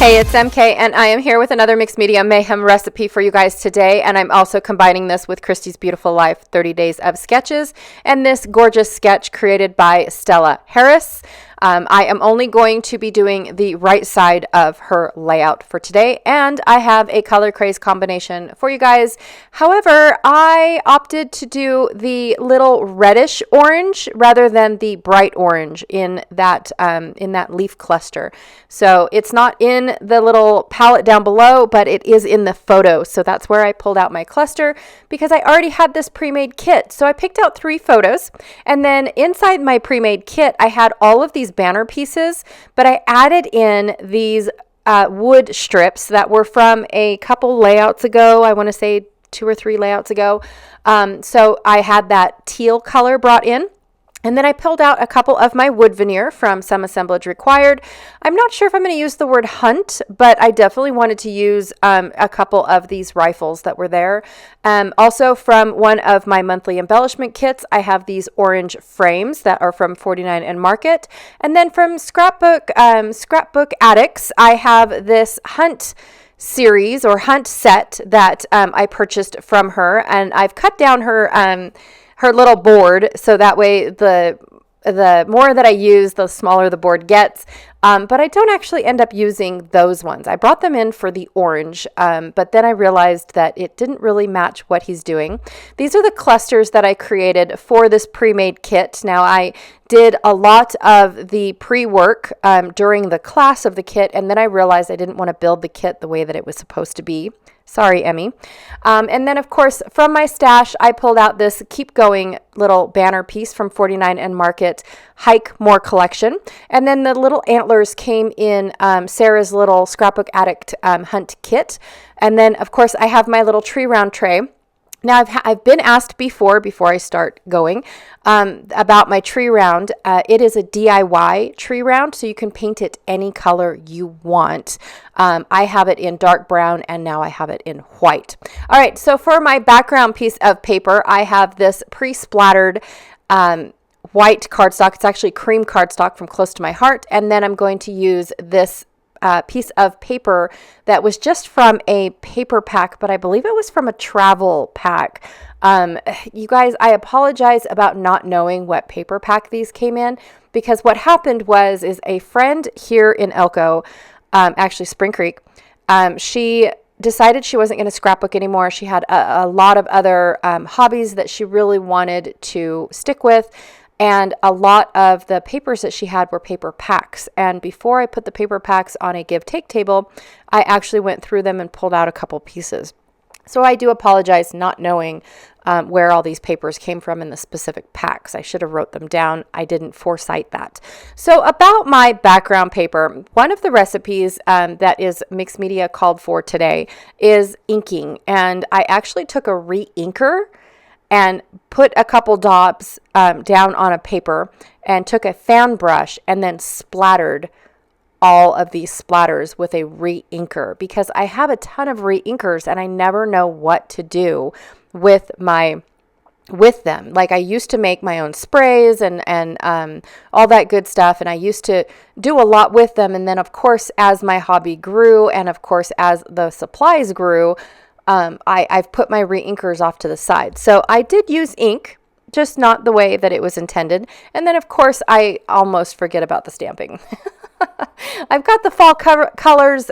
Hey, it's MK, and I am here with another mixed media mayhem recipe for you guys today, and I'm also combining this with Christy's Beautiful Life 30 Days of Sketches, and this gorgeous sketch created by Stella Harris. I am only going to be doing the right side of her layout for today, and I have a color Craze combination for you guys. However, I opted to do the little reddish orange rather than the bright orange in that leaf cluster. So it's not in the little palette down below, but it is in the photo. So that's where I pulled out my cluster because I already had this pre-made kit. So I picked out 3 photos, and then inside my pre-made kit, I had all of these banner pieces, but I added in these wood strips that were from a couple layouts ago. I want to say 2 or 3 layouts ago. So I had that teal color brought in. And then I pulled out a couple of my wood veneer from Some Assemblage Required. I'm not sure if I'm going to use the word hunt, but I definitely wanted to use a couple of these rifles that were there. Also from one of my monthly embellishment kits, I have these orange frames that are from 49 and Market. And then from Scrapbook Addicts, I have this hunt series or hunt set that I purchased from her, and I've cut down her little board, so that way the more that I use, the smaller the board gets. But I don't actually end up using those ones. I brought them in for the orange, but then I realized that it didn't really match what he's doing. These are the clusters that I created for this pre-made kit. Now, I did a lot of the pre-work during the class of the kit, and then I realized I didn't want to build the kit the way that it was supposed to be. Sorry, Emmy. And then, of course, from my stash, I pulled out this Keep Going little banner piece from 49 and Market Hike More collection. And then the little antlers came in Sarah's little Scrapbook Addict hunt kit. And then, of course, I have my little tree round tray. Now, I've been asked before I start going, about my tree round. It is a DIY tree round, so you can paint it any color you want. I have it in dark brown, and now I have it in white. All right, so for my background piece of paper, I have this pre-splattered white cardstock. It's actually cream cardstock from Close to My Heart, and then I'm going to use this piece of paper that was just from a paper pack, but I believe it was from a travel pack. You guys, I apologize about not knowing what paper pack these came in, because what happened is a friend here in Elko, actually Spring Creek, she decided she wasn't going to scrapbook anymore. She had a lot of other hobbies that she really wanted to stick with. And a lot of the papers that she had were paper packs. And before I put the paper packs on a give-take table, I actually went through them and pulled out a couple pieces. So I do apologize not knowing where all these papers came from in the specific packs. I should have wrote them down. I didn't foresight that. So about my background paper, one of the recipes that is mixed media called for today is inking. And I actually took a re-inker and put a couple daubs down on a paper and took a fan brush and then splattered all of these splatters with a re-inker, because I have a ton of re-inkers and I never know what to do with them. Like, I used to make my own sprays and all that good stuff, and I used to do a lot with them. And then, of course, as my hobby grew and, of course, as the supplies grew, I've put my re-inkers off to the side. So I did use ink, just not the way that it was intended. And then, of course, I almost forget about the stamping. I've got the fall colors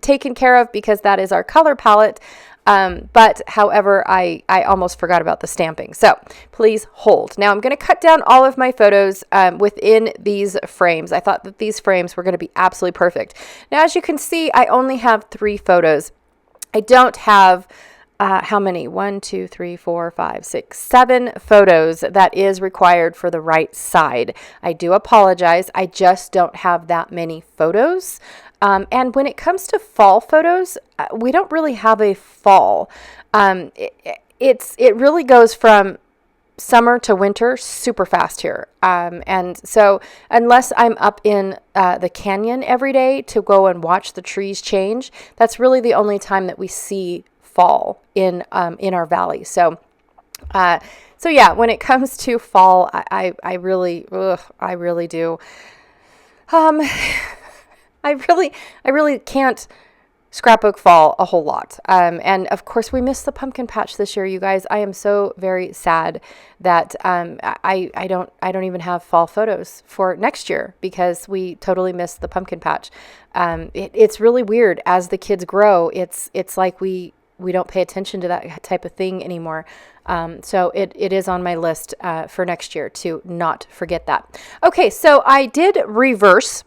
taken care of because that is our color palette. But however, I almost forgot about the stamping. So please hold. Now I'm going to cut down all of my photos within these frames. I thought that these frames were going to be absolutely perfect. Now, as you can see, I only have 3 photos. I don't have, how many? 1, 2, 3, 4, 5, 6, 7 photos that is required for the right side. I do apologize. I just don't have that many photos. And when it comes to fall photos, we don't really have a fall. It really goes from summer to winter super fast here. And so unless I'm up in the canyon every day to go and watch the trees change, that's really the only time that we see fall in our valley. So yeah, when it comes to fall, I really do. I really can't scrapbook fall a whole lot. And of course, we missed the pumpkin patch this year, you guys. I am so very sad that I don't even have fall photos for next year because we totally missed the pumpkin patch. It's really weird as the kids grow. It's like we don't pay attention to that type of thing anymore. So it is on my list for next year to not forget that. Okay, so I did reverse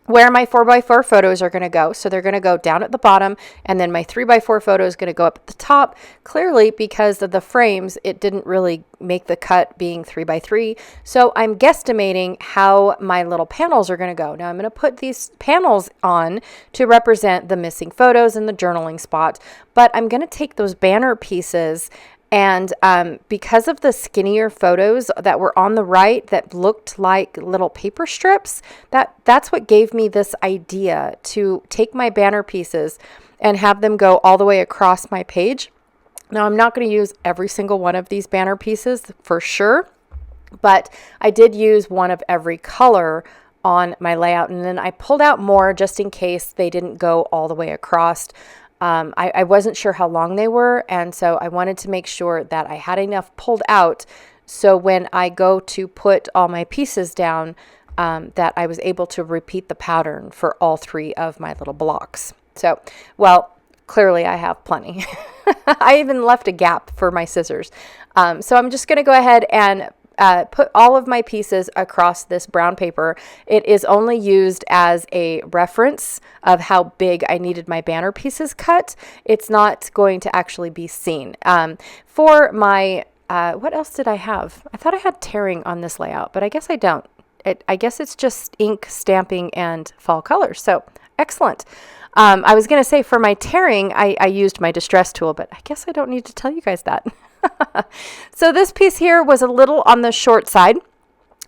where my 4x4 photos are going to go. So they're going to go down at the bottom, and then my 3x4 photo is going to go up at the top. Clearly, because of the frames, it didn't really make the cut being 3x3. So I'm guesstimating how my little panels are going to go. Now I'm going to put these panels on to represent the missing photos and the journaling spot, but I'm going to take those banner pieces. And because of the skinnier photos that were on the right that looked like little paper strips, that's what gave me this idea to take my banner pieces and have them go all the way across my page. Now, I'm not going to use every single one of these banner pieces for sure, but I did use one of every color on my layout. And then I pulled out more just in case they didn't go all the way across. I wasn't sure how long they were, and so I wanted to make sure that I had enough pulled out so when I go to put all my pieces down, that I was able to repeat the pattern for all 3 of my little blocks. So, well, clearly I have plenty. I even left a gap for my scissors. So I'm just going to go ahead and put all of my pieces across this brown paper. It is only used as a reference of how big I needed my banner pieces cut. It's not going to actually be seen. For my, what else did I have? I thought I had tearing on this layout, but I guess I don't. I guess it's just ink, stamping, and fall colors. So excellent. I was going to say for my tearing, I used my distress tool, but I guess I don't need to tell you guys that. So this piece here was a little on the short side.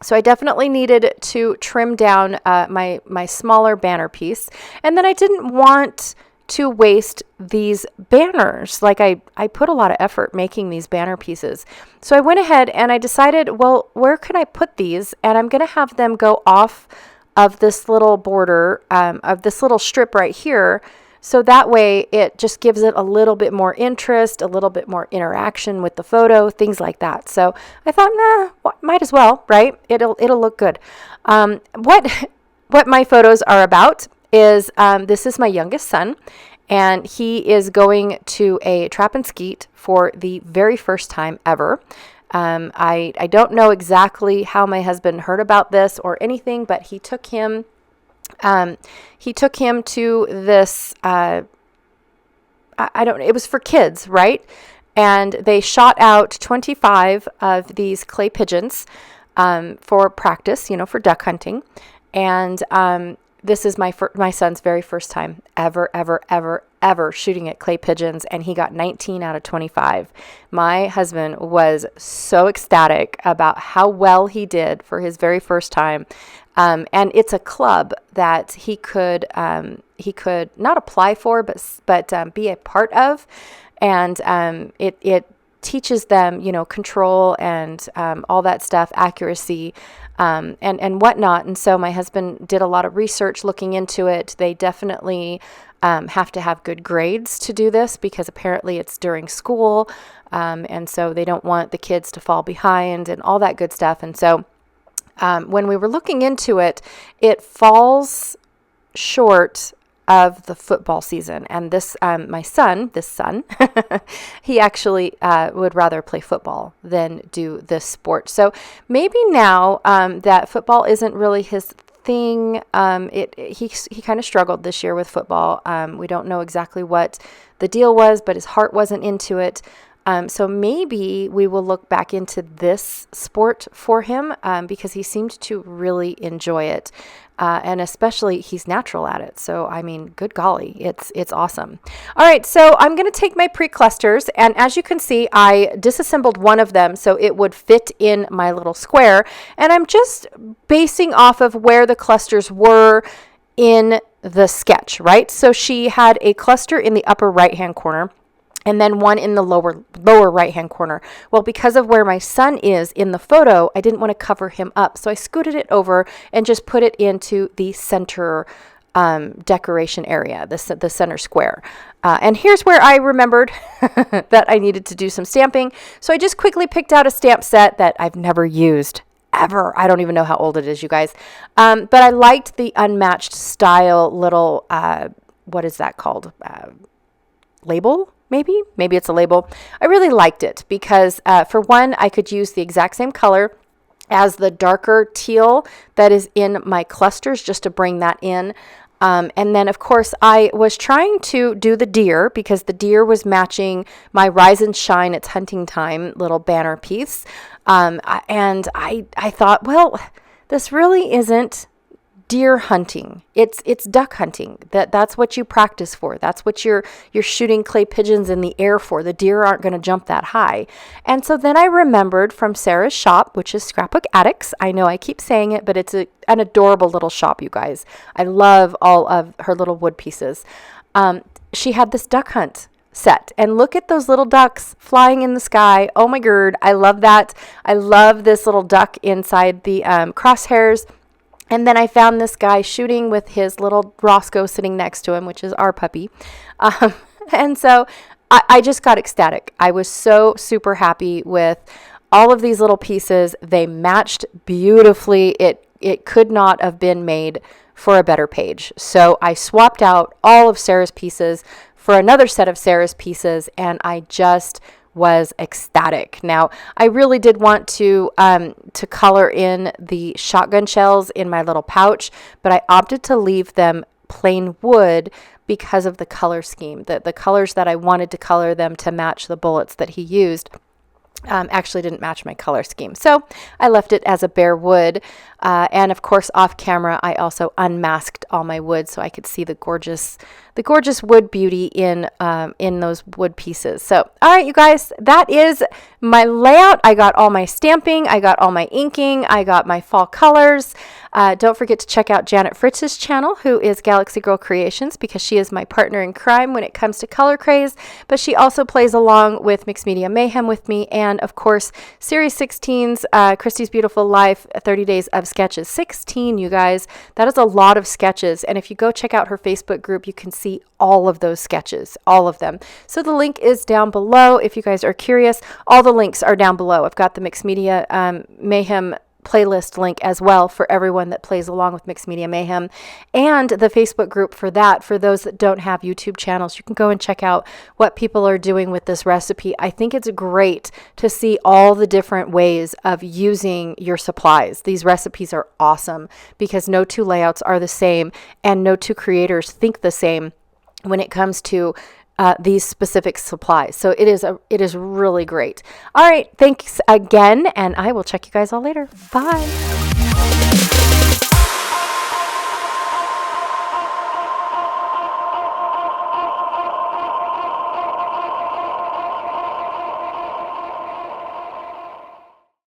So I definitely needed to trim down my smaller banner piece. And then I didn't want to waste these banners. Like I put a lot of effort making these banner pieces. So I went ahead and I decided, well, where can I put these? And I'm going to have them go off of this little border, of this little strip right here. So that way it just gives it a little bit more interest, a little bit more interaction with the photo, things like that. So I thought, might as well, right? It'll look good. What my photos are about is, this is my youngest son, and he is going to a trap and skeet for the very first time ever. I don't know exactly how my husband heard about this or anything, but he took him to this, I don't know, it was for kids, right? And they shot out 25 of these clay pigeons, for practice, for duck hunting. And, this is my son's very first time ever shooting at clay pigeons, and he got 19 out of 25. My husband was so ecstatic about how well he did for his very first time. And it's a club that he could not apply for, but be a part of. And it teaches them, control and all that stuff, accuracy, and whatnot. And so my husband did a lot of research looking into it. They definitely have to have good grades to do this because apparently it's during school. And so they don't want the kids to fall behind and all that good stuff. And so when we were looking into it, it falls short of the football season. And this, my son, he actually would rather play football than do this sport. So maybe now that football isn't really his thing, he kind of struggled this year with football. We don't know exactly what the deal was, but his heart wasn't into it. So maybe we will look back into this sport for him because he seemed to really enjoy it. And especially he's natural at it. So, I mean, good golly, it's awesome. All right, so I'm going to take my pre-clusters, and as you can see, I disassembled one of them so it would fit in my little square. And I'm just basing off of where the clusters were in the sketch, right? So she had a cluster in the upper right-hand corner, and then one in the lower right-hand corner. Well, because of where my son is in the photo, I didn't want to cover him up. So I scooted it over and just put it into the center decoration area, the center square. And here's where I remembered that I needed to do some stamping. So I just quickly picked out a stamp set that I've never used ever. I don't even know how old it is, you guys. But I liked the Unmatched style little, what is that called? Label? Maybe it's a label. I really liked it because for one, I could use the exact same color as the darker teal that is in my clusters just to bring that in. And then, of course, I was trying to do the deer because the deer was matching my Rise and Shine, It's Hunting Time little banner piece. And I thought, well, this really isn't deer hunting. It's duck hunting. That's what you practice for. That's what you're shooting clay pigeons in the air for. The deer aren't going to jump that high. And so then I remembered from Sarah's shop, which is Scrapbook Addicts. I know I keep saying it, but it's an adorable little shop, you guys. I love all of her little wood pieces. She had this duck hunt set, and look at those little ducks flying in the sky. Oh my god, I love that. I love this little duck inside the crosshairs. And then I found this guy shooting with his little Roscoe sitting next to him, which is our puppy. And so I just got ecstatic. I was so super happy with all of these little pieces. They matched beautifully. It could not have been made for a better page. So I swapped out all of Sarah's pieces for another set of Sarah's pieces, and I just was ecstatic. Now, I really did want to color in the shotgun shells in my little pouch, but I opted to leave them plain wood because of the color scheme. The colors that I wanted to color them to match the bullets that he used actually didn't match my color scheme. So I left it as a bare wood. And of course, off camera, I also unmasked all my wood so I could see the gorgeous wood beauty in those wood pieces. So, all right, you guys, that is my layout. I got all my stamping. I got all my inking. I got my fall colors. Don't forget to check out Janet Fritz's channel, who is Galaxy Girl Creations, because she is my partner in crime when it comes to color craze. But she also plays along with Mixed Media Mayhem with me. And of course, Series 16's Christy's Beautiful Life, 30 Days of Sketches. 16, you guys. That is a lot of sketches. And if you go check out her Facebook group, you can see all of those sketches, all of them. So the link is down below if you guys are curious. All the links are down below. I've got the Mixed Media Mayhem playlist link as well for everyone that plays along with Mixed Media Mayhem, and the Facebook group for that. For those that don't have YouTube channels, you can go and check out what people are doing with this recipe. I think it's great to see all the different ways of using your supplies. These recipes are awesome because no two layouts are the same and no two creators think the same when it comes to these specific supplies. So it is really great. All right, thanks again, and I will check you guys all later. Bye.